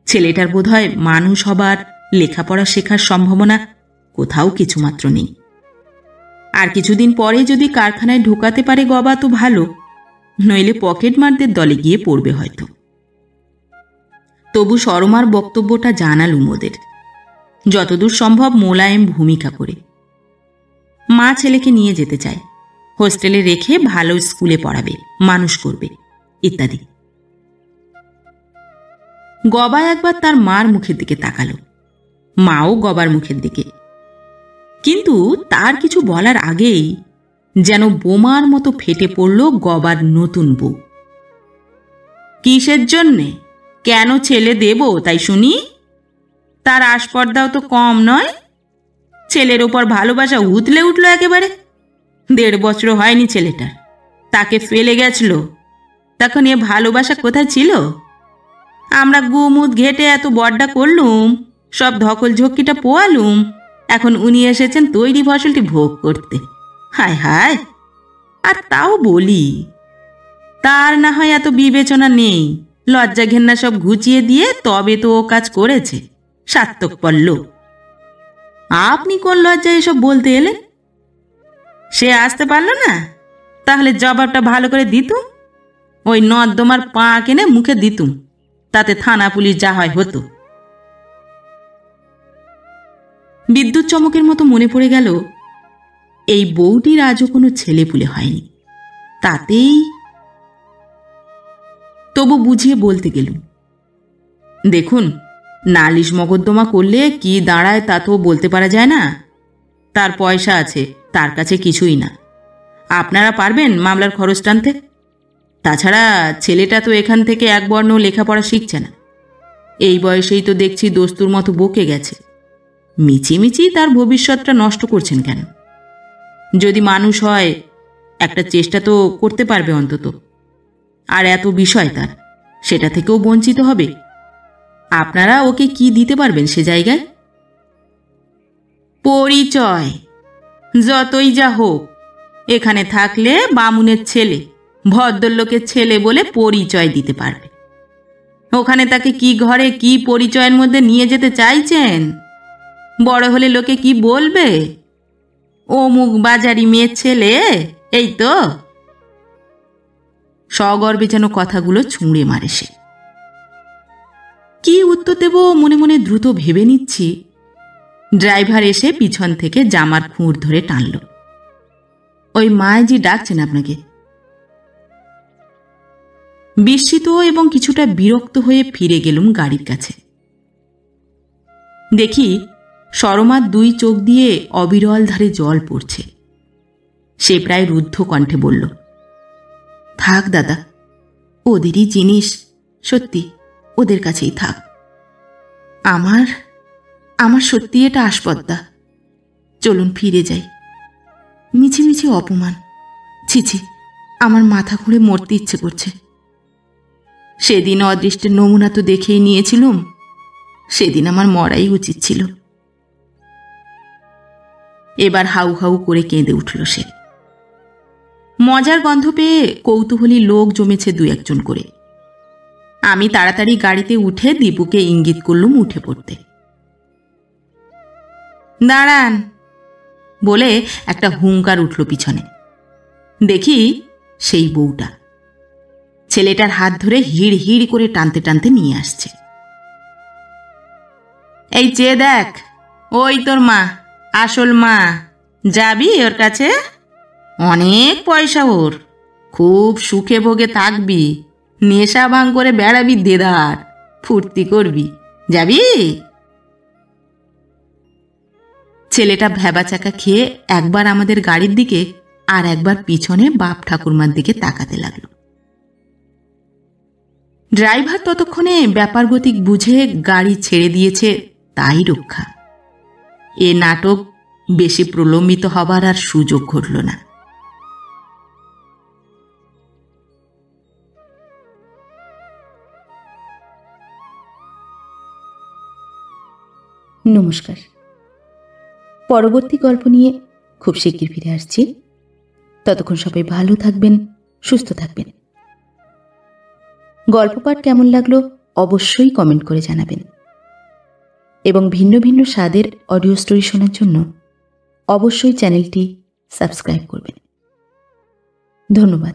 ছেলেটার বোধহয় মানুষ হবার, লেখাপড়া শেখার সম্ভাবনা কোথাও কিছুমাত্র নেই। আর কিছুদিন পরে যদি কারখানায় ঢোকাতে পারে গবা তো ভালো, নইলে পকেটমারদের দলে গিয়ে পড়বে হয়তো। তবু শর্মার বক্তব্যটা জানালুম ওদের, যতদূর সম্ভব মোলায়েম ভূমিকা করে। মা ছেলেকে নিয়ে যেতে চায়, হোস্টেলে রেখে ভালো স্কুলে পড়াবে, মানুষ করবে ইত্যাদি। গবা একবার তার মার মুখের দিকে তাকালো, মাও গবার মুখের দিকে। কিন্তু তার কিছু বলার আগেই যেন বোমার মতো ফেটে পড়ল গবার নতুন বউ। কিসের জন্যে, কেন ছেলে দেব তাই শুনি? তার আসপর্দাও তো কম নয়। ছেলের ওপর ভালোবাসা উতলে উঠল একেবারে। 1.5 বছর হয়নি ছেলেটার, তাকে ফেলে গেছিল। তখন এ ভালোবাসা কোথায় ছিল? আমরা গুমুদ ঘেটে এত বড্ডা করলুম, সব ধকল ঝক্কিটা পোয়ালুম, এখন উনি এসেছেন তৈরি ফসলটি ভোগ করতে। হায় হায়! আর তাও বলি, তার না হয় এত বিবেচনা নেই, লজ্জা ঘেন্না সব ঘুচিয়ে দিয়ে তবে তো ও কাজ করেছে, সার্থক পড়ল। আপনি কোন লজ্জায় এসব বলতে এলেন? সে আসতে পারল না, তাহলে জবাবটা ভালো করে দিতুম। ওই নর্দমার পা কেনে মুখে দিতুম, তাতে থানা পুলিশ যা হয় হতো। বিদ্যুৎ চমকের মতো মনে পড়ে গেল এই বউটির আজও কোনো ছেলেপুলে হয়নি। তাতেই তবু বুঝিয়ে বলতে গেলুম, দেখুন, নালিশ মকদ্দমা করলে কি দাঁড়ায় তা তো বলতে পারা যায় না। তার পয়সা আছে, তার কাছে কিছুই না। আপনারা পারবেন মামলার খরচ টানতে? তাছাড়া ছেলেটা তো এখান থেকে এক বর্ণ লেখাপড়া শিখছে না। এই বয়সেই তো দেখছি দস্তুর মতো বকে গেছে। মিছিমিছি তার ভবিষ্যৎটা নষ্ট করছেন কেন? যদি মানুষ হয় একটা চেষ্টা তো করতে পারবে অন্তত। আর এত বিষয় তার, সেটা থেকেও বঞ্চিত হবে। আপনারা ওকে কি দিতে পারবেন সে জায়গায়? পরিচয় যতই যা হোক, এখানে থাকলে বামুনের ছেলে, ভদ্রলোকের ছেলে বলে পরিচয় দিতে পারবে। ওখানে তাকে কি ঘরে কি পরিচয়ের মধ্যে নিয়ে যেতে চাইছেন? বড় হলে লোকে কি বলবে? অমুক বাজারি মেয়ের ছেলে, এই তো। সগর্বে যেন কথাগুলো ছুঁড়ে মারে সে। কি উত্তর দেব মনে মনে দ্রুত ভেবে নিচ্ছি, ড্রাইভার এসে পিছন থেকে জামার খুঁড় ধরে টানল। ওই মায়াজি ডাকছেন আপনাকে। বিস্মিত এবং কিছুটা বিরক্ত হয়ে ফিরে গেলুম গাড়ির কাছে। দেখি শর্মার 2 চোখ দিয়ে অবিরল ধারে জল পড়ছে। সে প্রায় রুদ্ধ কণ্ঠে বলল, থাক দাদা, ওদেরই জিনিস, সত্যি ওদের কাছেই থাক। আমার সত্যি এটা আসপদ্দা। চলুন ফিরে যাই। মিছিমিছি অপমান, ছিছি, আমার মাথা ঘুরে মরতে ইচ্ছে করছে। সেদিন অদৃষ্টের নমুনা তো দেখেই নিয়েছিলুম, সেদিন আমার মরাই উচিত ছিল। এবার হাউ হাউ করে কেঁদে উঠল সে। মজার গন্ধ পেয়ে কৌতূহলী লোক জমেছে দু একজন করে। আমি তাড়াতাড়ি গাড়িতে উঠে দীপুকে ইঙ্গিত করলুম উঠে পড়তে। দাঁড়ান বলে একটা হুঙ্কার উঠল পিছনে। দেখি সেই বউটা ছেলেটার হাত ধরে হিড় হিড় করে টানতে টানতে নিয়ে আসছে। এই চেয়ে দেখ, ওই তোর মা, আসল মা। যাবি ওর কাছে? অনেক পয়সা ওর, খুব সুখে ভোগে থাকবি, নেশা ভাঙ করে বেড়াবি, দেদার ফুর্তি করবি। যাবি? ছেলেটা ভ্যাবা চাকা খেয়ে একবার আমাদের গাড়ির দিকে আর একবার পিছনে বাপ ঠাকুরমার দিকে তাকাতে লাগলো। ড্রাইভার ততক্ষণে ব্যাপার গতিক বুঝে গাড়ি ছেড়ে দিয়েছে, তাই রক্ষা। এ নাটক বেশি প্রলম্বিত হবার আর সুযোগ ঘটল না। নমস্কার। পরবর্তী গল্প নিয়ে খুব শিগগির ফিরে আসছি। ততক্ষণ সবাই ভালো থাকবেন, সুস্থ থাকবেন। গল্প পাঠ কেমন লাগলো অবশ্যই কমেন্ট করে জানাবেন, এবং ভিন্ন ভিন্ন স্বাদের অডিও স্টোরি শোনার জন্য অবশ্যই চ্যানেলটি সাবস্ক্রাইব করবেন। ধন্যবাদ।